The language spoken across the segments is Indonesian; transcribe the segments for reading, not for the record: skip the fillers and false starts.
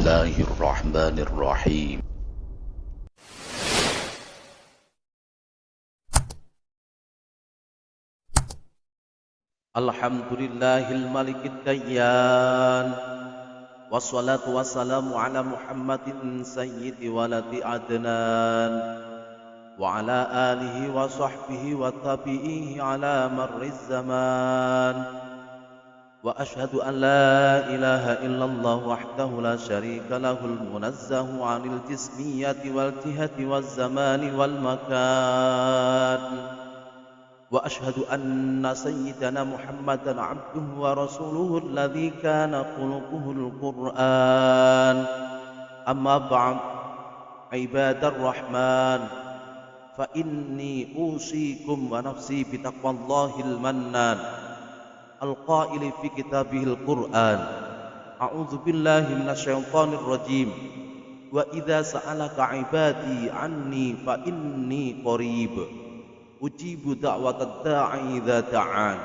الله الرحمن الرحيم الحمد لله الملك الديان والصلاة والسلام على محمد سيد ولد عدنان وعلى آله وصحبه وتابعيه على مر الزمان وأشهد أن لا إله إلا الله وحده لا شريك له المنزه عن الجسمية والجهة والزمان والمكان وأشهد أن سيدنا محمدا عبده ورسوله الذي كان خلقه القرآن أما بعد عباد الرحمن فإني أوصيكم ونفسي بتقوى الله المنان القائل في كتابه القرآن أعوذ بالله من الشيطان الرجيم وإذا سألك عبادي عني فإني قريب أجيب دعوة الداعي إذا دعان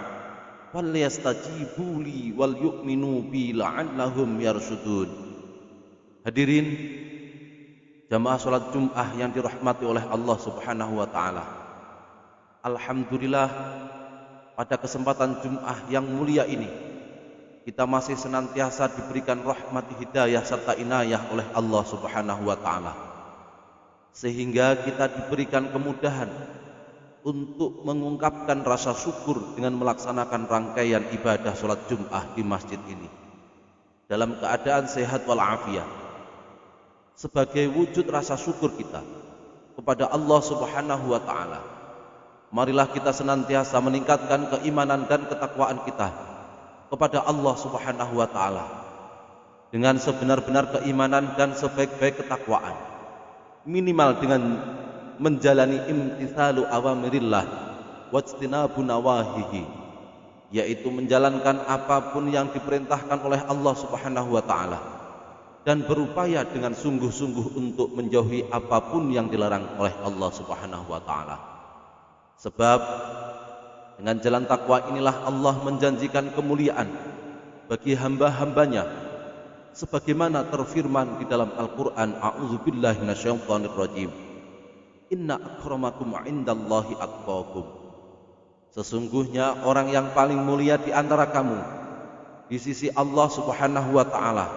فليستجيبوا لي وليؤمنوا بي لعلهم يرشدون. Hadirin jamaah salat Jumat yang dirahmati oleh Allah Subhanahu wa taala. Alhamdulillah, pada kesempatan Jumat yang mulia ini kita masih senantiasa diberikan rahmat hidayah serta inayah oleh Allah Subhanahu wa taala, sehingga kita diberikan kemudahan untuk mengungkapkan rasa syukur dengan melaksanakan rangkaian ibadah sholat Jum'ah di masjid ini dalam keadaan sehat walafiat. Sebagai wujud rasa syukur kita kepada Allah Subhanahu wa ta'ala, marilah kita senantiasa meningkatkan keimanan dan ketakwaan kita kepada Allah Subhanahu wa ta'ala dengan sebenar-benar keimanan dan sebaik-baik ketakwaan, minimal dengan menjalani imtithalu awamirillah wajtinabu nawahihi, yaitu menjalankan apapun yang diperintahkan oleh Allah Subhanahu wa ta'ala dan berupaya dengan sungguh-sungguh untuk menjauhi apapun yang dilarang oleh Allah Subhanahu wa ta'ala. Sebab dengan jalan takwa inilah Allah menjanjikan kemuliaan bagi hamba-hambanya, sebagaimana terfirman di dalam Al-Quran, a'udzubillahi minasyaitonirrajim, inna akramakum indallahi atqakum. Sesungguhnya orang yang paling mulia di antara kamu di sisi Allah Subhanahu wa ta'ala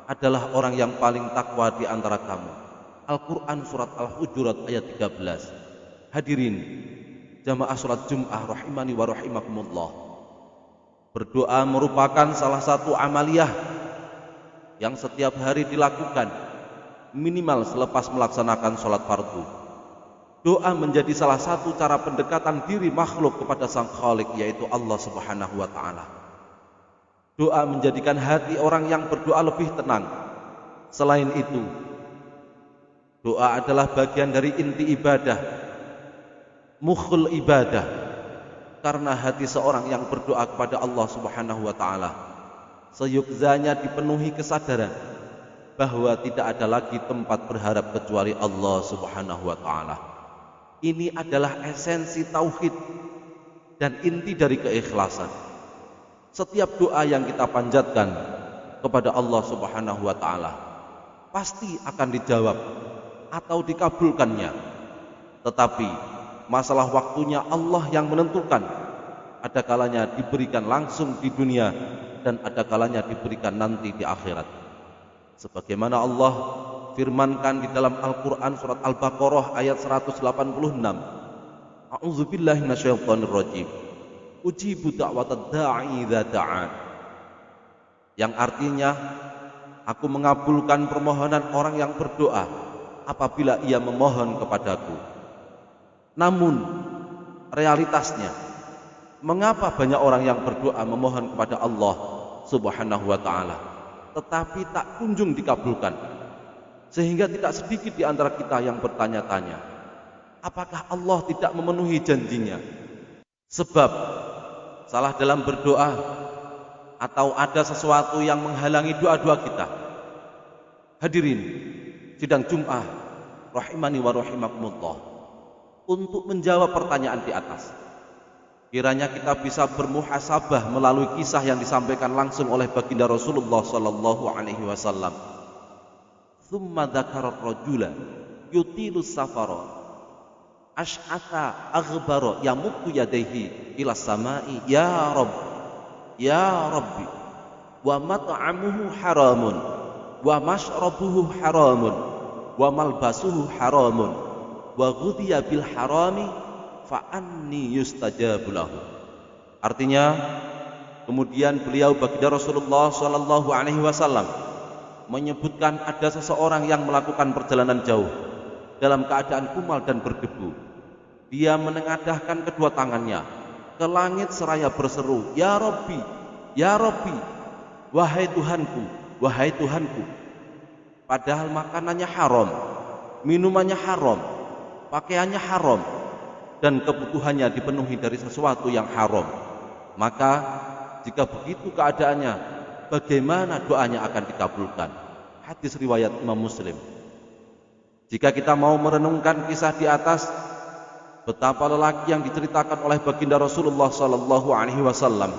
adalah orang yang paling takwa di antara kamu. Al-Quran surat Al-Hujurat ayat 13. Hadirin jamaah salat Jum'ah rahimani wa rahimakumullah, berdoa merupakan salah satu amaliyah yang setiap hari dilakukan minimal selepas melaksanakan sholat fardu. Doa menjadi salah satu cara pendekatan diri makhluk kepada Sang Khalik, yaitu Allah Subhanahu wa ta'ala. Doa menjadikan hati orang yang berdoa lebih tenang. Selain itu, doa adalah bagian dari inti ibadah, mukhul ibadah, karena hati seorang yang berdoa kepada Allah Subhanahu wa ta'ala seyukzanya dipenuhi kesadaran bahwa tidak ada lagi tempat berharap kecuali Allah Subhanahu wa ta'ala. Ini adalah esensi tauhid dan inti dari keikhlasan. Setiap doa yang kita panjatkan kepada Allah Subhanahu wa ta'ala pasti akan dijawab atau dikabulkannya. Tetapi masalah waktunya Allah yang menentukan. Ada kalanya diberikan langsung di dunia dan ada kalanya diberikan nanti di akhirat. Sebagaimana Allah firmankan di dalam Al-Quran surat Al-Baqarah ayat 186, a'udzubillahi minasyaitonirrajim, ujibu da'watad da'i idza da'an, yang artinya aku mengabulkan permohonan orang yang berdoa apabila ia memohon kepadaku. Namun realitasnya, mengapa banyak orang yang berdoa memohon kepada Allah Subhanahu wa ta'ala tetapi tak kunjung dikabulkan, sehingga tidak sedikit di antara kita yang bertanya-tanya, apakah Allah tidak memenuhi janjinya? Sebab salah dalam berdoa atau ada sesuatu yang menghalangi doa-doa kita. Hadirin sidang Jum'ah rahimani wa rahimakumullah, untuk menjawab pertanyaan di atas, kiranya kita bisa bermuhasabah melalui kisah yang disampaikan langsung oleh baginda Rasulullah sallallahu alaihi wasallam thumma dzakara rajula yutilu safara ash'atha aghbara yamuddu yadayhi ila samai ya rabbi wa mat'amuhu haramun wa mashrabuhu haramun wa malbasuhu haramun wa ghudhiya bil harami fa anni yustajabu lahu. Artinya, kemudian beliau baginda Rasulullah sallallahu alaihi wasallam menyebutkan ada seseorang yang melakukan perjalanan jauh dalam keadaan kumal dan berdebu. Dia menengadahkan kedua tangannya ke langit seraya berseru, "Ya Rabbi, ya Rabbi, wahai Tuhanku, wahai Tuhanku." Padahal makanannya haram, minumannya haram, pakaiannya haram, dan kebutuhannya dipenuhi dari sesuatu yang haram. Maka jika begitu keadaannya, bagaimana doanya akan dikabulkan? Hadis riwayat Imam Muslim. Jika kita mau merenungkan kisah di atas, betapa lelaki yang diceritakan oleh baginda Rasulullah sallallahu alaihi wasallam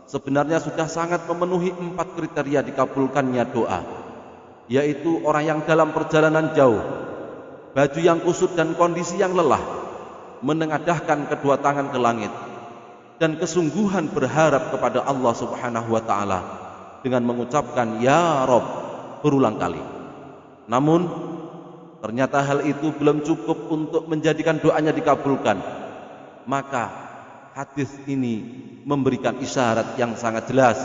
sebenarnya sudah sangat memenuhi 4 kriteria dikabulkannya doa, yaitu orang yang dalam perjalanan jauh, baju yang kusut dan kondisi yang lelah, menengadahkan kedua tangan ke langit, dan kesungguhan berharap kepada Allah Subhanahu wa ta'ala dengan mengucapkan Ya Rabb berulang kali. Namun ternyata hal itu belum cukup untuk menjadikan doanya dikabulkan. Maka hadis ini memberikan isyarat yang sangat jelas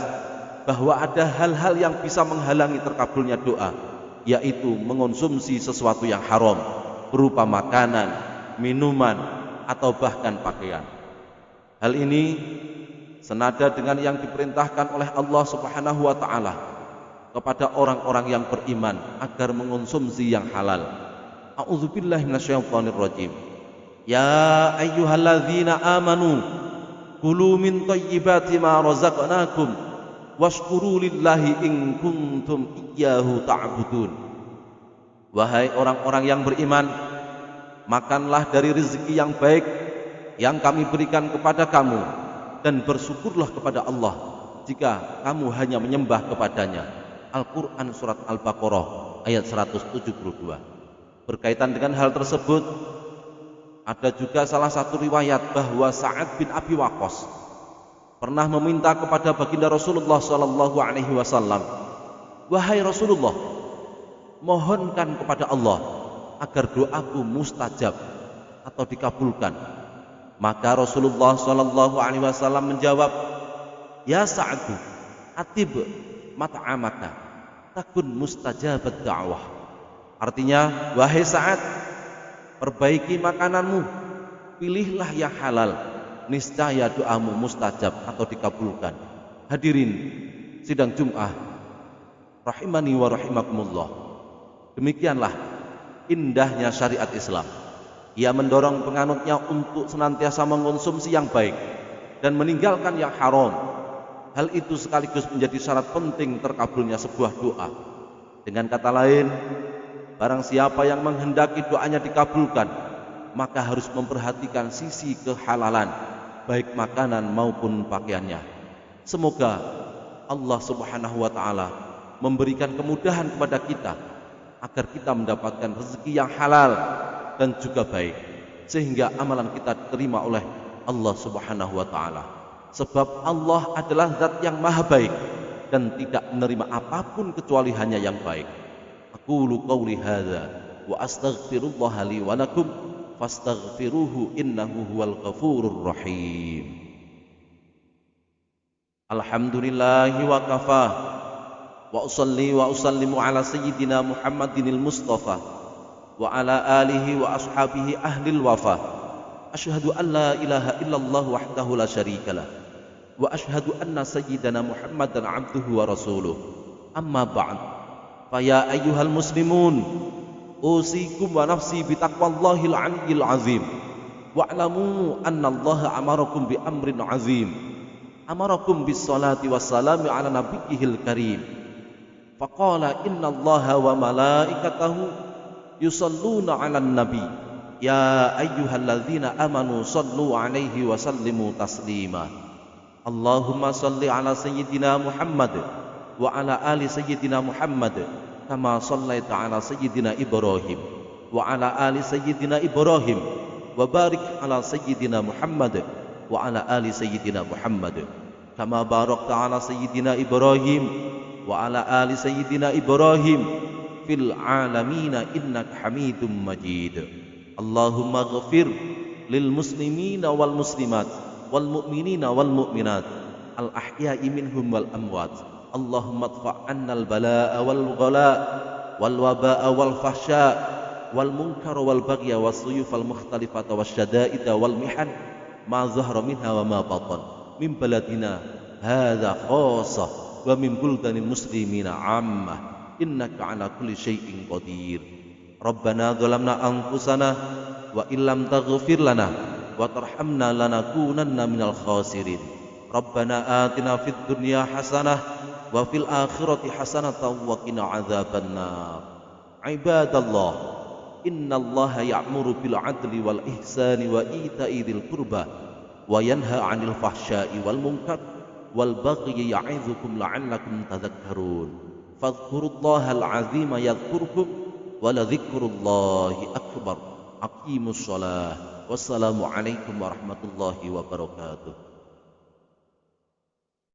bahwa ada hal-hal yang bisa menghalangi terkabulnya doa, yaitu mengonsumsi sesuatu yang haram berupa makanan, minuman, atau bahkan pakaian. Hal ini senada dengan yang diperintahkan oleh Allah Subhanahu wa ta'ala kepada orang-orang yang beriman agar mengonsumsi yang halal. A'udzubillahi minasyaitonir rajim. Ya ayyuhalladzina amanu kulu min thayyibati ma razaqnakum washkuru lillahi in kuntum iyyahu ta'budun. Wahai orang-orang yang beriman, makanlah dari rezeki yang baik yang kami berikan kepada kamu, dan bersyukurlah kepada Allah jika kamu hanya menyembah kepadanya. Al-Quran surat Al-Baqarah ayat 172. Berkaitan dengan hal tersebut, ada juga salah satu riwayat bahwa Sa'ad bin Abi Waqqas pernah meminta kepada baginda Rasulullah sallallahu alaihi wasallam, "Wahai Rasulullah, mohonkan kepada Allah agar doaku mustajab atau dikabulkan." Maka Rasulullah sallallahu alaihi wasallam menjawab, "Ya Sa'ad, atib mat'amaka takun mustajabat da'wah." Artinya, wahai Sa'ad, perbaiki makananmu, pilihlah yang halal, niscaya doamu mustajab atau dikabulkan. Hadirin sidang Jum'ah rahimani wa rahimakumullah. Demikianlah indahnya syariat Islam. Ia mendorong penganutnya untuk senantiasa mengonsumsi yang baik dan meninggalkan yang haram. Hal itu sekaligus menjadi syarat penting terkabulnya sebuah doa. Dengan kata lain, barang siapa yang menghendaki doanya dikabulkan, maka harus memperhatikan sisi kehalalan, baik makanan maupun pakaiannya. Semoga Allah Subhanahu wa ta'ala memberikan kemudahan kepada kita agar kita mendapatkan rezeki yang halal dan juga baik, sehingga amalan kita diterima oleh Allah Subhanahu wa ta'ala. Sebab Allah adalah zat yang maha baik dan tidak menerima apapun kecuali hanya yang baik. Aqulu qawli hadza wa astaghfirullah li wa lakum fastaghfiruhu innahu huwal ghafurur rahim. Alhamdulillahi wa kafa wa usalli wa usallimu ala sayyidina Muhammadinil Mustafa wa ala alihi wa ashabihi ahlil wafa. Asyhadu an la ilaha illallah wahdahu la syarikalah wa asyhadu anna sayyidana Muhammadan abduhu wa rasuluh. Amma ba'd. Fa ya ayyuhal muslimun, usikum wa nafsi bi taqwallahil aliyyil azim. Wa'lamu anna Allah amarakum bi amrin azim. Amarakum bis salati was salami ala nabiyyihil karim. Faqala inna Allah wa malaikatahu yusalluna 'alan nabi ya ayyuhalladzina amanu sallu 'alaihi wa sallimu taslima. Allahumma salli 'ala sayyidina Muhammad wa 'ala ali sayyidina Muhammad kama shallaita ala sayyidina Ibrahim wa ala ali sayyidina Ibrahim wa barik ala sayyidina Muhammad wa ala ali sayyidina Muhammad kama barakta ala sayyidina Ibrahim wa ala ali sayyidina Ibrahim fil alamin innaka Hamidum Majid. Allahumma ighfir lil muslimina wal muslimat wal mu'minina wal mu'minat al ahya'i minhum wal amwat. Allahumma adfa' 'anna al balaa'a wal ghala' wal wabaa'a wal fahsya' wal munkar wal baghya was suyuf al mukhtalifata wasyada'ida wal mihan ma zahara minha wa ma batan min baladina hadza khassah wa min buldanil muslimina 'ammah innaka 'ala kulli syai'in qadir. Rabbana zalamna anfusana wa illam taghfir lana wa tarhamna lanakunanna minal khasirin. Rabbana atina fid dunya hasanah wa fil akhirati hasanatan wa qina adzabannar. Ibadallah, innallaha ya'muru bil 'adli wal ihsani wa ita'i dzil qurba wa yanha 'anil fahsya'i wal munkar wal bagyi ya'idzukum la'allakum tadhakkarun. Fadhkurullahal 'azima yadhkurkum wa la dzikrullahi akbar. Aqimus shalah. Wassalamu alaikum warahmatullahi wabarakatuh.